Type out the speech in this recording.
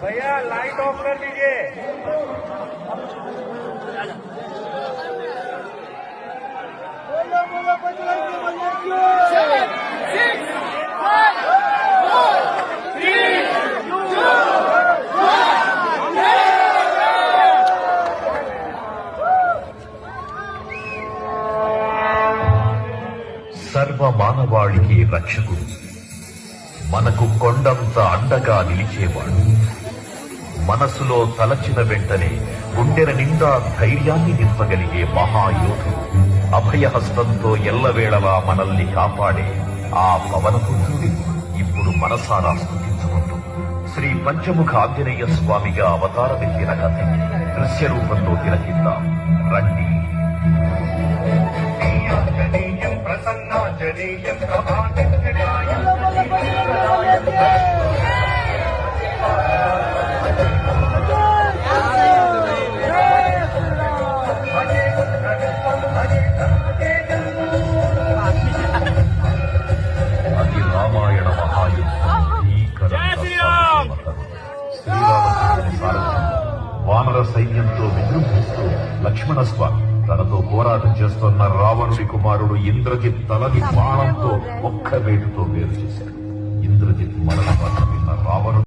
भैया light of कर दीजिए। సర్వ మానవాళికి రక్షకుడు, మనకు కొండంత అండగా నిలిచేవాడు, మనసులో తలచిన వెంటనే గుండెల నిండా ధైర్యాన్ని నింపగలిగే మహాయోధుడు, అభయహస్తంతో ఎల్లవేళలా మనల్ని కాపాడే ఆ పవనపుత్రుడి ఇప్పుడు మనసారా స్తుతించుకుంటూ శ్రీ పంచముఖ ఆంజనేయ స్వామిగా అవతారమెత్తిన కథ దృశ్య రూపంలో తిలకిద్దాం రండి. ప్రసన్నాంజనేయం అది రామాయణ మహాయుద్ధం. శ్రీరామచంద్రుని సారథ్యం వానర సైన్యంతో విజృంభిస్తూ లక్ష్మణస్వామి తనతో పోరాటం చేస్తున్న రావణుడి కుమారుడు ఇంద్రజిత్ తలని బాణంతో ఒక్క వేటుతో వేరు చేశాడు. ఇంద్రజిత్ మరణ వార్త విన్న రావణుడు